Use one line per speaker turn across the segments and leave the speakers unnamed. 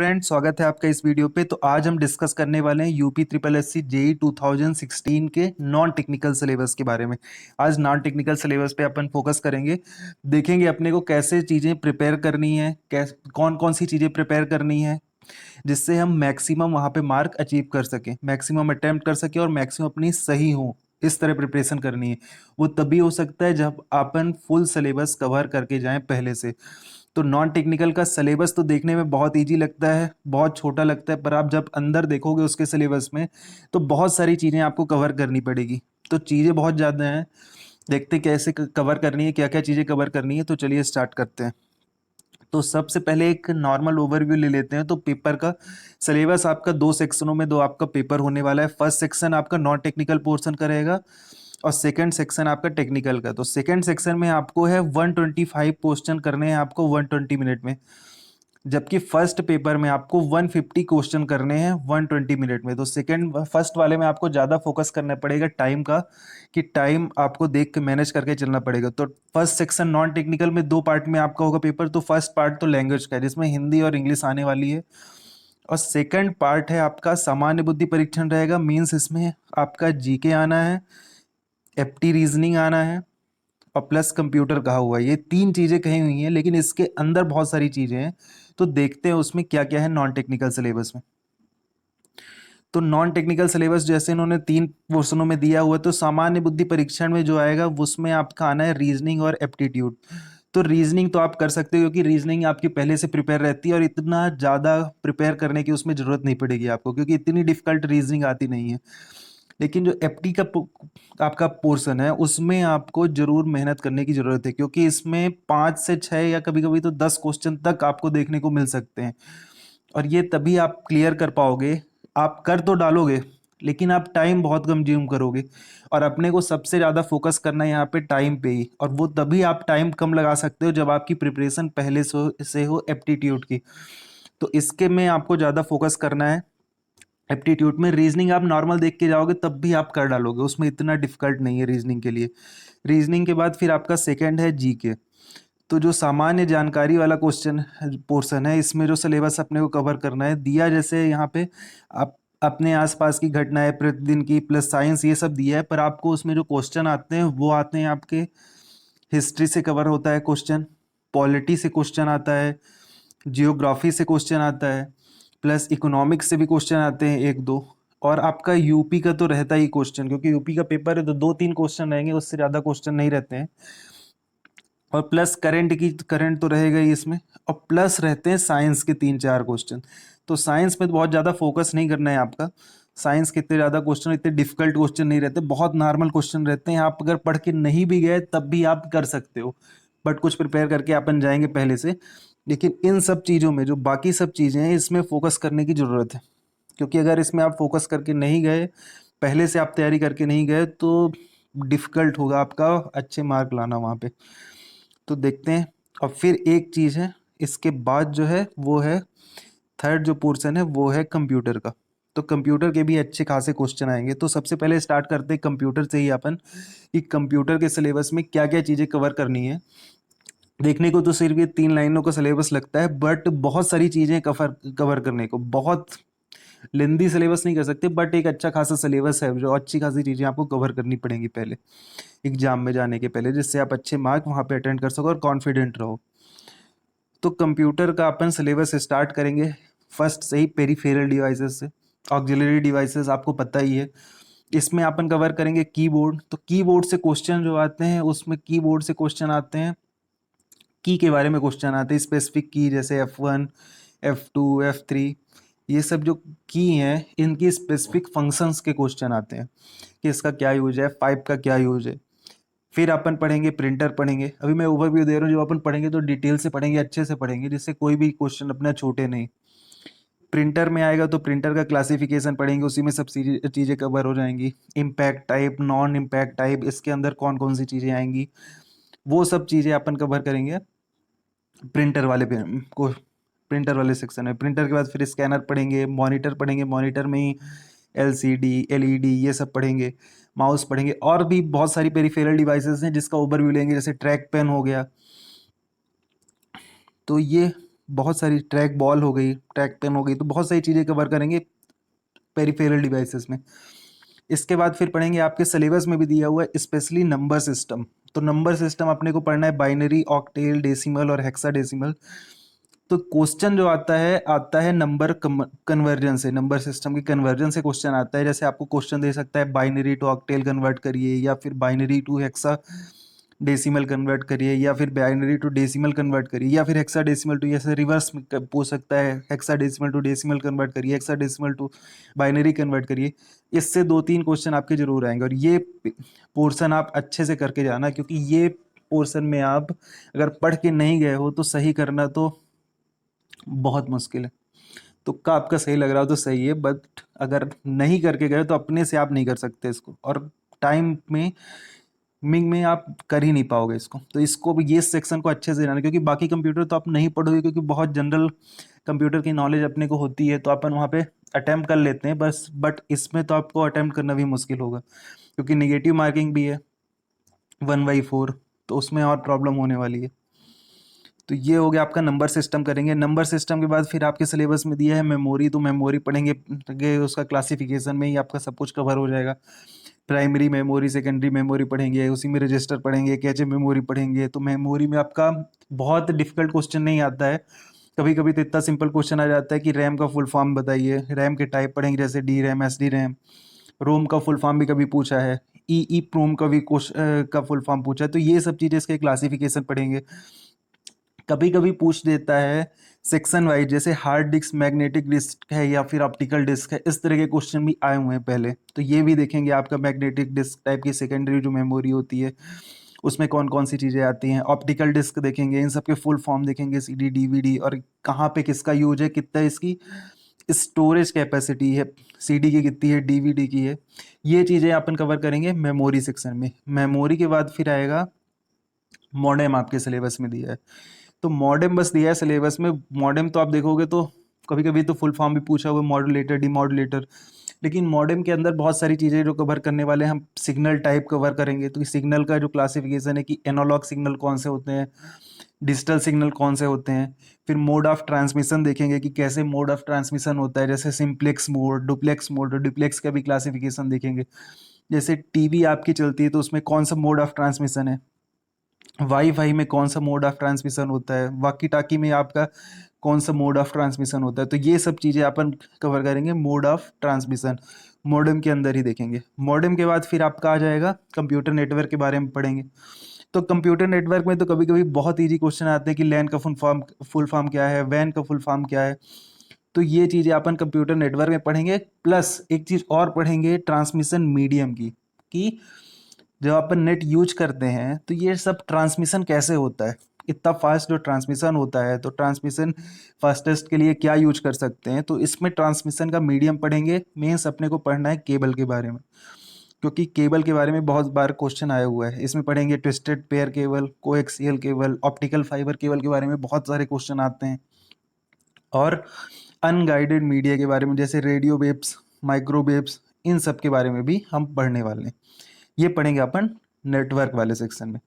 Friend, स्वागत है आपका इस वीडियो पे। तो आज हम डिस्कस करने वाले हैं UP triple S C JE 2016 के नॉन टेक्निकल सिलेबस के बारे में। आज नॉन टेक्निकल सिलेबस पे अपन फोकस करेंगे, देखेंगे अपने को कैसे चीज़ें प्रिपेयर करनी है, कौन कौन सी चीज़ें प्रिपेयर करनी है जिससे हम मैक्सिमम वहाँ पे मार्क अचीव कर सकें, मैक्सिमम अटेम्प्ट कर सकें और मैक्सिमम अपनी सही हो। इस तरह प्रिपरेशन करनी है। वो तभी हो सकता है जब अपन फुल सिलेबस कवर करके जाएं पहले से। तो नॉन टेक्निकल का सिलेबस तो देखने में बहुत इजी लगता है, बहुत छोटा लगता है, पर आप जब अंदर देखोगे उसके सिलेबस में तो बहुत सारी चीज़ें आपको कवर करनी पड़ेगी। तो चीज़ें बहुत ज़्यादा हैं, देखते कैसे कवर करनी है, क्या क्या चीज़ें कवर करनी है। तो चलिए स्टार्ट करते हैं। तो सबसे पहले एक नॉर्मल ओवरव्यू ले लेते हैं। तो पेपर का सिलेबस आपका दो सेक्शनों में, दो आपका पेपर होने वाला है। फर्स्ट सेक्शन आपका नॉन टेक्निकल पोर्शन का रहेगा और सेकंड सेक्शन आपका टेक्निकल का। तो सेकंड सेक्शन में आपको है 125 क्वेश्चन करने हैं आपको 120 मिनट में, जबकि फर्स्ट पेपर में आपको 150 क्वेश्चन करने हैं 120 मिनट में। तो सेकंड फर्स्ट वाले में आपको ज़्यादा फोकस करना पड़ेगा टाइम का, कि टाइम आपको देख के मैनेज करके चलना पड़ेगा। तो फर्स्ट सेक्शन नॉन टेक्निकल में दो पार्ट में आपका होगा पेपर। तो फर्स्ट पार्ट तो लैंग्वेज का है जिसमें हिंदी और इंग्लिश आने वाली है, और सेकंड पार्ट है आपका सामान्य बुद्धि परीक्षण रहेगा। मीन्स इसमें आपका जीके आना है, एप्टी रीजनिंग आना है और प्लस कंप्यूटर कहा हुआ है। ये तीन चीज़ें कही हुई हैं, लेकिन इसके अंदर बहुत सारी चीज़ें हैं। तो देखते हैं उसमें क्या क्या है नॉन टेक्निकल सिलेबस में। तो नॉन टेक्निकल सिलेबस जैसे इन्होंने तीन पोर्शनों में दिया हुआ है, तो सामान्य बुद्धि परीक्षण में जो आएगा उसमें आपका आना है रीजनिंग और एप्टीट्यूड। तो रीजनिंग तो आप कर सकते हो क्योंकि रीजनिंग आपकी पहले से प्रिपेयर रहती है और इतना ज़्यादा प्रिपेयर करने की उसमें ज़रूरत नहीं पड़ेगी आपको, क्योंकि इतनी डिफिकल्ट रीजनिंग आती नहीं है। लेकिन जो एप्टी का आपका पोर्शन है उसमें आपको जरूर मेहनत करने की जरूरत है, क्योंकि इसमें 5 से 6 या कभी कभी तो 10 क्वेश्चन तक आपको देखने को मिल सकते हैं। और ये तभी आप क्लियर कर पाओगे। आप कर तो डालोगे लेकिन आप टाइम बहुत कंज्यूम करोगे, और अपने को सबसे ज़्यादा फोकस करना है यहाँ पे टाइम पे ही। और वो तभी आप टाइम कम लगा सकते हो जब आपकी प्रिपरेशन पहले से हो एप्टीट्यूड की। तो इसके में आपको ज़्यादा फोकस करना है। एप्टीट्यूड में रीजनिंग आप नॉर्मल देख के जाओगे तब भी आप कर डालोगे, उसमें इतना डिफिकल्ट नहीं है रीजनिंग के लिए। रीजनिंग के बाद फिर आपका सेकंड है जीके। तो जो सामान्य जानकारी वाला क्वेश्चन पोर्शन है, इसमें जो सिलेबस अपने को कवर करना है दिया, जैसे यहाँ पे आप अपने आसपास की घटनाएं प्रतिदिन की प्लस साइंस ये सब दिया है, पर आपको उसमें जो क्वेश्चन आते हैं वो आते हैं आपके हिस्ट्री से कवर होता है क्वेश्चन, पॉलिटी से क्वेश्चन आता है, जियोग्राफी से क्वेश्चन आता है, प्लस इकोनॉमिक्स से भी क्वेश्चन आते हैं एक दो। और आपका यूपी का तो रहता ही क्वेश्चन, क्योंकि यूपी का पेपर है तो 2-3 क्वेश्चन रहेंगे, उससे ज़्यादा क्वेश्चन नहीं रहते हैं। और प्लस करंट तो रहेगा ही इसमें, और प्लस रहते हैं साइंस के 3-4 क्वेश्चन। तो साइंस में तो बहुत ज़्यादा फोकस नहीं करना है आपका। साइंस के इतने ज़्यादा क्वेश्चन, इतने डिफिकल्ट क्वेश्चन नहीं रहते, बहुत नॉर्मल क्वेश्चन रहते हैं। आप अगर पढ़ के नहीं भी गए तब भी आप कर सकते हो, बट कुछ प्रिपेयर करके अपन जाएंगे पहले से। लेकिन इन सब चीज़ों में जो बाकी सब चीज़ें हैं इसमें फोकस करने की ज़रूरत है, क्योंकि अगर इसमें आप फोकस करके नहीं गए, पहले से आप तैयारी करके नहीं गए, तो डिफ़िकल्ट होगा आपका अच्छे मार्क लाना वहाँ पे। तो देखते हैं। और फिर एक चीज़ है इसके बाद जो है वो है थर्ड जो पोर्शन है वो है कंप्यूटर का। तो कंप्यूटर के भी अच्छे खासे क्वेश्चन आएंगे। तो सबसे पहले स्टार्ट करते हैं कंप्यूटर से ही अपन, कि कंप्यूटर के सिलेबस में क्या क्या चीज़ें कवर करनी है। देखने को तो सिर्फ ये 3 लाइनों का सिलेबस लगता है, बट बहुत सारी चीज़ें कवर कवर करने को, बहुत लेंदी सिलेबस नहीं कर सकते, बट एक अच्छा खासा सिलेबस है जो अच्छी खासी चीज़ें आपको कवर करनी पड़ेंगी पहले एग्जाम में जाने के पहले, जिससे आप अच्छे मार्क वहाँ पे अटेंड कर सको और कॉन्फिडेंट रहो। तो कंप्यूटर का अपन सिलेबस स्टार्ट करेंगे फर्स्ट से ही, पेरीफेरल डिवाइसेस से। ऑक्सिलरी डिवाइसेस आपको पता ही है। इसमें अपन कवर करेंगे कीबोर्ड। तो कीबोर्ड से क्वेश्चन जो आते हैं उसमें कीबोर्ड से क्वेश्चन आते हैं, की के बारे में क्वेश्चन आते हैं, स्पेसिफिक की जैसे F1, F2, F3। ये सब जो की हैं इनकी स्पेसिफिक फंक्शंस के क्वेश्चन आते हैं, कि इसका क्या यूज है, फाइव का क्या यूज है। फिर अपन पढ़ेंगे प्रिंटर पढ़ेंगे। अभी मैं ओवरव्यू दे रहा हूँ, जो अपन पढ़ेंगे तो डिटेल से पढ़ेंगे, अच्छे से पढ़ेंगे, जिससे कोई भी क्वेश्चन अपना छूटे नहीं। प्रिंटर में आएगा तो प्रिंटर का क्लासिफिकेशन पढ़ेंगे, उसी में सब चीज़ें कवर हो जाएंगी। Impact type, non impact type, इसके अंदर कौन कौन सी चीज़ें आएंगी, वो सब चीज़ें अपन कवर करेंगे प्रिंटर वाले पे को प्रिंटर वाले सेक्शन में। प्रिंटर के बाद फिर स्कैनर पढ़ेंगे, मॉनिटर पढ़ेंगे, मॉनिटर में ही एलसीडी एलईडी ये सब पढ़ेंगे, माउस पढ़ेंगे, और भी बहुत सारी पेरिफेरल डिवाइसेस हैं जिसका ओवरव्यू लेंगे, जैसे ट्रैक पेन हो गया। तो ये बहुत सारी ट्रैक बॉल हो गई, ट्रैक पेन हो गई, तो बहुत सारी चीज़ें कवर करेंगे पेरिफेरल डिवाइसेस में। इसके बाद फिर पढ़ेंगे, आपके सिलेबस में भी दिया हुआ है स्पेशली नंबर सिस्टम। तो नंबर सिस्टम अपने को पढ़ना है बाइनरी, ऑक्टेल, डेसिमल और हेक्साडेसिमल। तो क्वेश्चन जो आता है नंबर कन्वर्जन से, नंबर सिस्टम के कन्वर्जन से क्वेश्चन आता है। जैसे आपको क्वेश्चन दे सकता है बाइनरी टू ऑक्टेल कन्वर्ट करिए, या फिर binary to hexadecimal convert करिए, या फिर बाइनरी टू डेसिमल कन्वर्ट करिए, या फिर हेक्सा डेसिमल टू, जैसे रिवर्स में पूछ सकता है hexadecimal to decimal convert करिए, hexadecimal to binary convert करिए। इससे 2-3 क्वेश्चन आपके जरूर आएंगे, और ये पोर्शन आप अच्छे से करके जाना, क्योंकि ये पोर्शन में आप अगर पढ़ के नहीं गए हो तो सही करना तो बहुत मुश्किल है। तुक्का आपका सही लग रहा हो तो सही है, बट अगर नहीं करके गए तो अपने से आप नहीं कर सकते इसको, और टाइम में मिंग में आप कर ही नहीं पाओगे इसको। तो इसको भी, ये सेक्शन को अच्छे से जाना, क्योंकि बाकी कंप्यूटर तो आप नहीं पढ़ोगे, क्योंकि बहुत जनरल कंप्यूटर की नॉलेज अपने को होती है, तो अपन वहाँ पे अटेम्प्ट कर लेते हैं बस, बट इसमें तो आपको अटेम्प्ट करना भी मुश्किल होगा, क्योंकि निगेटिव मार्किंग भी है 1/4, तो उसमें और प्रॉब्लम होने वाली है। तो ये हो गया आपका नंबर सिस्टम करेंगे। नंबर सिस्टम के बाद फिर आपके सिलेबस में दिया है मेमोरी, तो मेमोरी पढ़ेंगे, उसका क्लासिफिकेशन में ही आपका सब कुछ कवर हो जाएगा। प्राइमरी मेमोरी, सेकेंडरी मेमोरी पढ़ेंगे, उसी में रजिस्टर पढ़ेंगे, कैचे मेमोरी पढ़ेंगे। तो मेमोरी में आपका बहुत डिफिकल्ट क्वेश्चन नहीं आता है, कभी कभी तो इतना सिंपल क्वेश्चन आ जाता है कि रैम का फुल फॉर्म बताइए। रैम के टाइप पढ़ेंगे, जैसे D RAM, S D RAM. ROM का फुल फॉर्म भी कभी पूछा है, ई प्रोम का भी का फुल फॉर्म पूछा है। तो ये सब चीज़ें, इसके क्लासिफिकेशन पढ़ेंगे। कभी कभी पूछ देता है सेक्शन वाइज, जैसे हार्ड डिस्क, मैग्नेटिक डिस्क है या फिर ऑप्टिकल डिस्क है, इस तरह के क्वेश्चन भी आए हुए हैं पहले, तो ये भी देखेंगे। आपका मैग्नेटिक डिस्क टाइप की सेकेंडरी जो मेमोरी होती है, उसमें कौन कौन सी चीज़ें आती हैं। ऑप्टिकल डिस्क देखेंगे, इन सब के फुल फॉर्म देखेंगे, सीडी, डीवीडी, और कहाँ पे किसका यूज है, कितना इसकी स्टोरेज कैपेसिटी है, सीडी की कितनी है, डीवीडी की है। ये चीज़ें अपन कवर करेंगे मेमोरी सेक्शन में। मेमोरी के बाद फिर आएगा मॉडेम, आपके सिलेबस में दिया है। तो मॉडेम बस दिया है सिलेबस में। मॉडेम तो आप देखोगे तो कभी कभी तो फुल फॉर्म भी पूछा हुआ, मॉड्यूलेटर, डीमॉड्यूलेटर। लेकिन मॉडेम के अंदर बहुत सारी चीज़ें जो कवर करने वाले हैं, हम सिग्नल टाइप कवर करेंगे। तो सिग्नल का जो क्लासिफिकेशन है कि एनालॉग सिग्नल कौन से होते हैं, डिजिटल सिग्नल कौन से होते हैं। फिर मोड ऑफ ट्रांसमिशन देखेंगे कि कैसे मोड ऑफ ट्रांसमिशन होता है, जैसे सिंप्लेक्स मोड, डुप्लेक्स मोड, और डुप्लेक्स का भी क्लासिफिकेशन देखेंगे। जैसे टीवी आपकी चलती है तो उसमें कौन सा मोड ऑफ ट्रांसमिशन है, वाईफाई में कौन सा मोड ऑफ ट्रांसमिशन होता है, वॉकी टॉकी में आपका कौन सा मोड ऑफ ट्रांसमिशन होता है। तो ये सब चीज़ें अपन कवर करेंगे मोड ऑफ ट्रांसमिशन, मॉडेम के अंदर ही देखेंगे। मॉडेम के बाद फिर आपका आ जाएगा कंप्यूटर नेटवर्क के बारे में पढ़ेंगे। तो कंप्यूटर नेटवर्क में तो कभी कभी बहुत इजी क्वेश्चन आते हैं कि लैन का फुल फॉर्म क्या है, वैन का फुल फॉर्म क्या है। तो ये चीज़ें अपन कंप्यूटर नेटवर्क में पढ़ेंगे। प्लस एक चीज़ और पढ़ेंगे ट्रांसमिशन मीडियम की, कि जब अपन नेट यूज करते हैं तो ये सब ट्रांसमिशन कैसे होता है, इतना फास्ट जो ट्रांसमिशन होता है, तो ट्रांसमिशन फास्टेस्ट के लिए क्या यूज कर सकते हैं। तो इसमें ट्रांसमिशन का मीडियम पढ़ेंगे। मेंस अपने को पढ़ना है केबल के बारे में, क्योंकि केबल के बारे में बहुत बार क्वेश्चन आया हुआ है। इसमें पढ़ेंगे twisted pair cable, coaxial cable, optical fibre cable के बारे में बहुत सारे क्वेश्चन आते हैं। और अनगाइडेड मीडिया के बारे में, जैसे रेडियो वेव्स, माइक्रोवेव्स, इन सब के बारे में भी हम पढ़ने वाले हैं। ये पढ़ेंगे अपन नेटवर्क वाले सेक्शन में।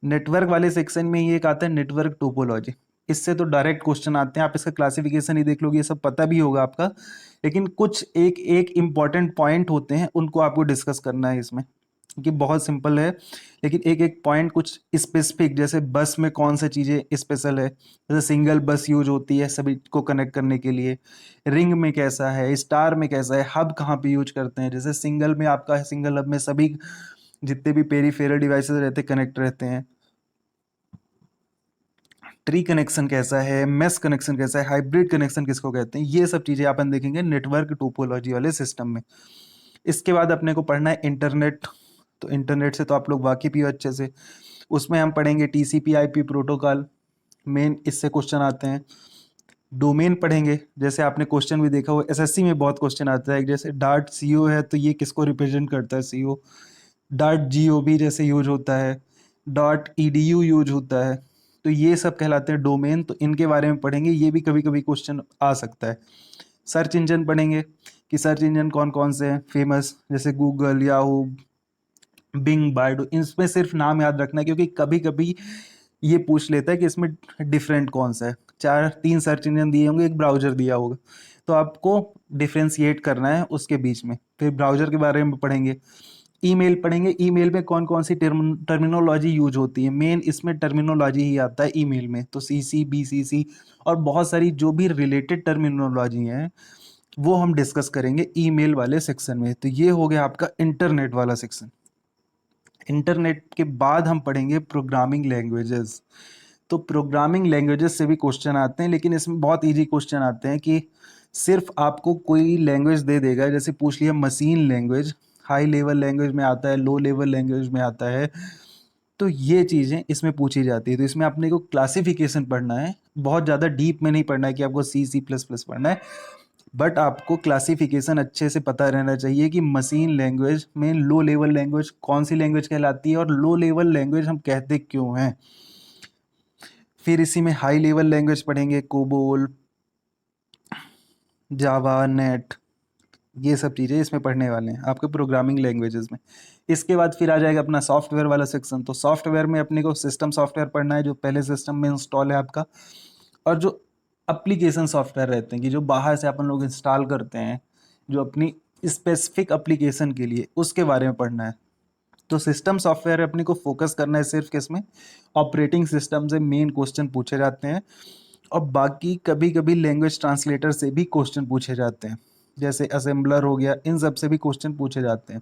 नेटवर्क वाले सेक्शन में ये एक आता है नेटवर्क टोपोलॉजी। इससे तो डायरेक्ट क्वेश्चन आते हैं, आप इसका क्लासिफिकेशन ही देख लोगे, ये सब पता भी होगा आपका। लेकिन कुछ एक एक इम्पॉर्टेंट पॉइंट होते हैं, उनको आपको डिस्कस करना है इसमें, क्योंकि बहुत सिंपल है। लेकिन एक एक पॉइंट कुछ स्पेसिफिक, जैसे बस में कौन सा चीज़ें स्पेशल है, जैसे सिंगल बस यूज होती है सभी को कनेक्ट करने के लिए, रिंग में कैसा है, स्टार में कैसा है, हब कहाँ पे यूज करते हैं। जैसे सिंगल में आपका है, सिंगल हब में सभी जितने भी पेरीफेरल डिवाइसेस रहते हैं कनेक्ट रहते हैं। ट्री कनेक्शन कैसा है, मेस कनेक्शन कैसा है, हाइब्रिड कनेक्शन किसको कहते हैं, ये सब चीज़ें अपन देखेंगे नेटवर्क टोपोलॉजी वाले सिस्टम में। इसके बाद अपने को पढ़ना है इंटरनेट। तो इंटरनेट से तो आप लोग वाकिफ ही हो अच्छे से। उसमें हम पढ़ेंगे टीसीपी आईपी प्रोटोकॉल, मेन इससे क्वेश्चन आते हैं। डोमेन पढ़ेंगे, जैसे आपने क्वेश्चन भी देखा हो, एसएससी में बहुत क्वेश्चन आता है, जैसे डाट सीओ है तो ये किसको रिप्रेजेंट करता है, सीओ। डॉट जीओवी जैसे यूज होता है, डॉट ईडीयू यूज होता है। तो ये सब कहलाते हैं डोमेन, तो इनके बारे में पढ़ेंगे, ये भी कभी कभी क्वेश्चन आ सकता है। सर्च इंजन पढ़ेंगे कि सर्च इंजन कौन कौन से हैं फेमस, जैसे गूगल, याहू, बिंग, बायडू। इसमें सिर्फ नाम याद रखना है, क्योंकि कभी कभी ये पूछ लेता है कि इसमें डिफरेंट कौन सा है। तीन सर्च इंजन दिए होंगे, एक ब्राउजर दिया होगा, तो आपको डिफ्रेंशिएट करना है उसके बीच में। फिर ब्राउजर के बारे में पढ़ेंगे। ईमेल पढ़ेंगे, ईमेल में कौन कौन सी टर्मिनोलॉजी यूज होती है, मेन इसमें टर्मिनोलॉजी ही आता है ईमेल में, तो सीसी बीसीसी और बहुत सारी जो भी रिलेटेड टर्मिनोलॉजी हैं वो हम डिस्कस करेंगे ईमेल वाले सेक्शन में। तो ये हो गया आपका इंटरनेट वाला सेक्शन। इंटरनेट के बाद हम पढ़ेंगे प्रोग्रामिंग लैंग्वेजेस। तो प्रोग्रामिंग लैंग्वेजेस से भी क्वेश्चन आते हैं, लेकिन इसमें बहुत इजी क्वेश्चन आते हैं कि सिर्फ आपको कोई लैंग्वेज दे देगा, जैसे पूछ लिया machine language, high level language में आता है, लो लेवल लैंग्वेज में आता है, तो ये चीज़ें इसमें पूछी जाती है। तो इसमें अपने को क्लासिफिकेशन पढ़ना है, बहुत ज़्यादा डीप में नहीं पढ़ना है कि आपको सी प्लस प्लस पढ़ना है, बट आपको क्लासिफिकेशन अच्छे से पता रहना चाहिए कि मशीन लैंग्वेज में लो लेवल लैंग्वेज कौन सी लैंग्वेज कहलाती है और लो लेवल लैंग्वेज हम कहते क्यों हैं। फिर इसी में हाई लेवल लैंग्वेज पढ़ेंगे, कोबोल, जावा, नेट, ये सब चीज़ें इसमें पढ़ने वाले हैं आपके प्रोग्रामिंग लैंग्वेजेस में। इसके बाद फिर आ जाएगा अपना सॉफ्टवेयर वाला सेक्शन। तो सॉफ्टवेयर में अपने को सिस्टम सॉफ्टवेयर पढ़ना है जो पहले सिस्टम में इंस्टॉल है आपका, और जो एप्लीकेशन सॉफ्टवेयर रहते हैं कि जो बाहर से अपन लोग इंस्टॉल करते हैं जो अपनी स्पेसिफिक एप्लीकेशन के लिए, उसके बारे में पढ़ना है। तो सिस्टम सॉफ्टवेयर अपने को फोकस करना है सिर्फ किसमें, ऑपरेटिंग सिस्टम से मेन क्वेश्चन पूछे जाते हैं, और बाकी कभी कभी लैंग्वेज ट्रांसलेटर से भी क्वेश्चन पूछे जाते हैं, जैसे असेंबलर हो गया, इन सब से भी क्वेश्चन पूछे जाते हैं।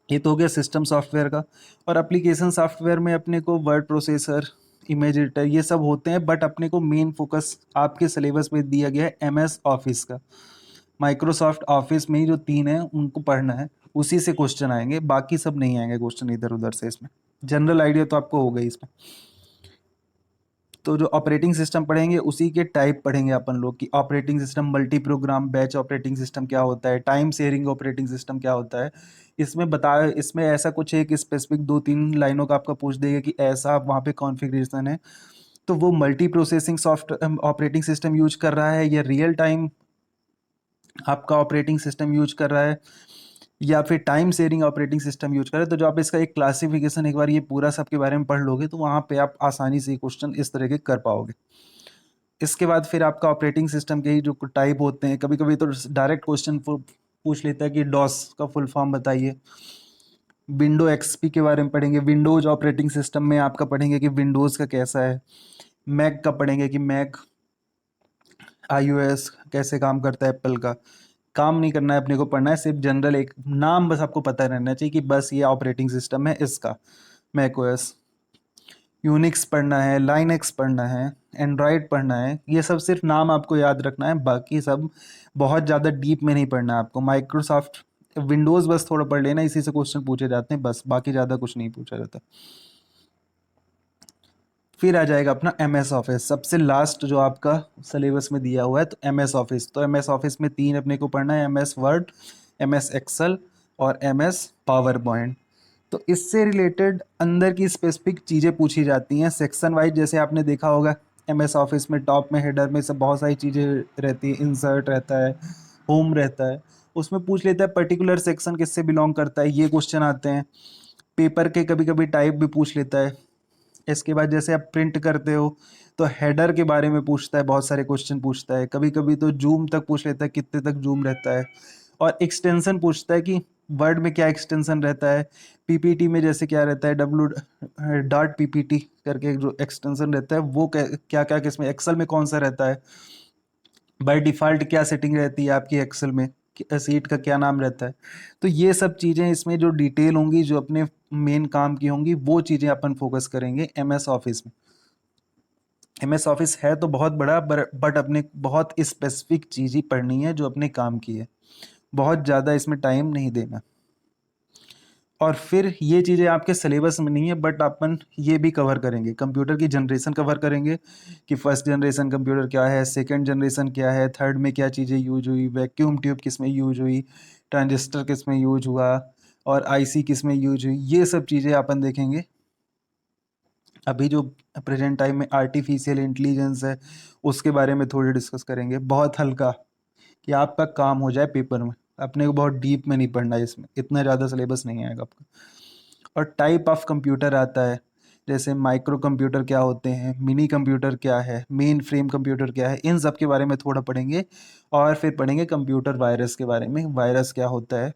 ये तो हो गया सिस्टम सॉफ्टवेयर का। और एप्लीकेशन सॉफ्टवेयर में अपने को वर्ड प्रोसेसर, इमेज एडिटर, ये सब होते हैं, बट अपने को मेन फोकस आपके सिलेबस में दिया गया है एमएस ऑफिस का। माइक्रोसॉफ्ट ऑफिस में ही जो तीन है उनको पढ़ना है, उसी से क्वेश्चन आएंगे, बाकी सब नहीं आएंगे क्वेश्चन इधर उधर से। इसमें जनरल आइडिया तो आपको हो गई इसमें। तो जो ऑपरेटिंग सिस्टम पढ़ेंगे उसी के टाइप पढ़ेंगे अपन लोग कि operating system multi programme batch operating system क्या होता है, टाइम शेयरिंग ऑपरेटिंग सिस्टम क्या होता है। इसमें बताया, इसमें ऐसा कुछ है कि स्पेसिफिक दो तीन लाइनों का आपका पूछ देगा कि ऐसा वहाँ पे कॉन्फ़िगरेशन है, तो वो multi processing soft operating system use कर रहा है या रियल टाइम आपका ऑपरेटिंग सिस्टम यूज कर रहा है या फिर time sharing operating system use कर रहे हैं। तो जो आप इसका एक क्लासिफिकेशन एक बार ये पूरा सब के बारे में पढ़ लोगे तो वहाँ पे आप आसानी से क्वेश्चन इस तरह के कर पाओगे। इसके बाद फिर आपका ऑपरेटिंग सिस्टम के ही जो टाइप होते हैं, कभी कभी तो डायरेक्ट क्वेश्चन पूछ लेता है कि डॉस का फुल फॉर्म बताइए। विंडो एक्सपी के बारे में पढ़ेंगे, विंडोज ऑपरेटिंग सिस्टम में आपका पढ़ेंगे कि विंडोज़ का कैसा है। मैक का पढ़ेंगे कि मैक iOS कैसे काम करता है, एप्पल का। काम नहीं करना है अपने को, पढ़ना है सिर्फ जनरल एक नाम बस आपको पता रहना चाहिए कि बस ये ऑपरेटिंग सिस्टम है इसका, मैक ओएस। यूनिक्स पढ़ना है, लाइनक्स पढ़ना है, एंड्रॉयड पढ़ना है, ये सब सिर्फ नाम आपको याद रखना है, बाकी सब बहुत ज़्यादा डीप में नहीं पढ़ना है आपको। माइक्रोसॉफ्ट विंडोज़ बस थोड़ा पढ़ लेना, इसी से क्वेश्चन पूछे जाते हैं बस, बाकी ज़्यादा कुछ नहीं पूछा जाता। फिर आ जाएगा अपना एम एस ऑफिस, सबसे लास्ट जो आपका सिलेबस में दिया हुआ है। तो एम एस ऑफिस, तो एम एस ऑफिस में तीन अपने को पढ़ना है, M S Word, M S Excel और एम एस पावर पॉइंट। तो इससे रिलेटेड अंदर की स्पेसिफिक चीज़ें पूछी जाती हैं सेक्शन वाइज। जैसे आपने देखा होगा एम एस ऑफिस में टॉप में हेडर में सब बहुत सारी चीज़ें रहती हैं, इंसर्ट रहता है, होम रहता है, उसमें पूछ लेता है पर्टिकुलर सेक्शन किससे बिलोंग करता है, ये क्वेश्चन आते हैं। पेपर के कभी कभी टाइप भी पूछ लेता है। इसके बाद जैसे आप प्रिंट करते हो तो हेडर के बारे में पूछता है, बहुत सारे क्वेश्चन पूछता है, कभी कभी तो जूम तक पूछ लेता है, कितने तक जूम रहता है। और एक्सटेंशन पूछता है कि वर्ड में क्या एक्सटेंशन रहता है, पीपीटी में जैसे क्या रहता है, डब्ल्यू डॉट पीपीटी करके जो एक्सटेंशन रहता है वो क्या क्या किसमें, एक्सेल में कौन सा रहता है, बाय डिफ़ॉल्ट क्या सेटिंग रहती है आपकी एक्सेल में, सीट का क्या नाम रहता है। तो ये सब चीज़ें इसमें जो डिटेल होंगी, जो अपने मेन काम की होंगी, वो चीज़ें अपन फोकस करेंगे एम एस ऑफिस में। एम एस ऑफिस है तो बहुत बड़ा, बट अपने बहुत स्पेसिफिक चीज़ ही पढ़नी है जो अपने काम की है, बहुत ज़्यादा इसमें टाइम नहीं देना। और फिर ये चीज़ें आपके सिलेबस में नहीं है, बट अपन ये भी कवर करेंगे, कंप्यूटर की जनरेशन कवर करेंगे कि फर्स्ट जनरेशन कंप्यूटर क्या है, सेकंड जनरेशन क्या है, थर्ड में क्या चीज़ें यूज हुई, वैक्यूम ट्यूब किस में यूज हुई, ट्रांजिस्टर किस में यूज हुआ, और आईसी किस में यूज हुई, ये सब चीज़ें अपन देखेंगे। अभी जो प्रेजेंट टाइम में आर्टिफिशियल इंटेलिजेंस है उसके बारे में थोड़ी डिस्कस करेंगे, बहुत हल्का कि आपका काम हो जाए पेपर में, अपने को बहुत डीप में नहीं पढ़ना है, इसमें इतना ज़्यादा सिलेबस नहीं आएगा आपका। और टाइप ऑफ कंप्यूटर आता है जैसे माइक्रो कंप्यूटर क्या होते हैं, मिनी कंप्यूटर क्या है, मेन फ्रेम कंप्यूटर क्या है, इन सब के बारे में थोड़ा पढ़ेंगे। और फिर पढ़ेंगे कंप्यूटर वायरस के बारे में, वायरस क्या होता है,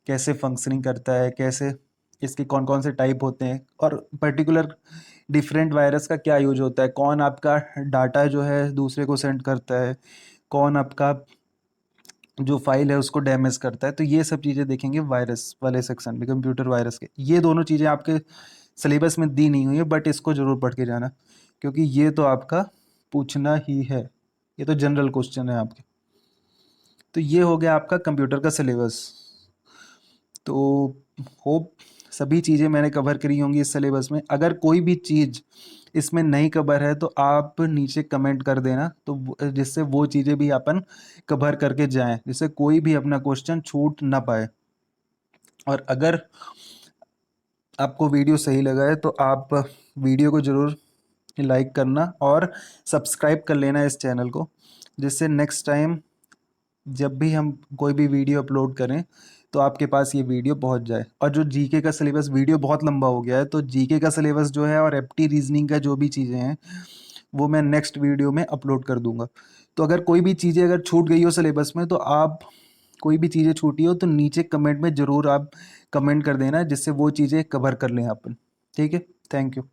कैसे फंक्शनिंग करता है, कैसे इसके कौन कौन से टाइप होते हैं, और पर्टिकुलर डिफरेंट वायरस का क्या यूज होता है, कौन आपका डाटा जो है दूसरे को सेंड करता है, कौन आपका जो फाइल है उसको डैमेज करता है। तो ये सब चीज़ें देखेंगे वायरस वाले सेक्शन में, कंप्यूटर वायरस के। ये दोनों चीज़ें आपके सिलेबस में दी नहीं हुई है, बट इसको ज़रूर पढ़ के जाना, क्योंकि ये तो आपका पूछना ही है, ये तो जनरल क्वेश्चन है आपके। तो ये हो गया आपका कंप्यूटर का सिलेबस। तो होप सभी चीज़ें मैंने कवर करी होंगी इस सिलेबस में। अगर कोई भी चीज़ इसमें नहीं कवर है तो आप नीचे कमेंट कर देना, तो जिससे वो चीज़ें भी अपन कवर करके जाएं, जिससे कोई भी अपना क्वेश्चन छूट ना पाए। और अगर आपको वीडियो सही लगा है तो आप वीडियो को ज़रूर लाइक करना और सब्सक्राइब कर लेना इस चैनल को, जिससे नेक्स्ट टाइम जब भी हम कोई भी वीडियो अपलोड करें तो आपके पास ये वीडियो पहुंच जाए। और जो जीके का सिलेबस, वीडियो बहुत लंबा हो गया है, तो जीके का सिलेबस जो है और एप्टी रीजनिंग का जो भी चीज़ें हैं वो मैं नेक्स्ट वीडियो में अपलोड कर दूंगा। तो अगर कोई भी चीज़ें अगर छूट गई हो सिलेबस में, तो आप कोई भी चीज़ें छूटी हो तो नीचे कमेंट में ज़रूर आप कमेंट कर देना, जिससे वो चीज़ें कवर कर लें अपन। ठीक है, थैंक यू।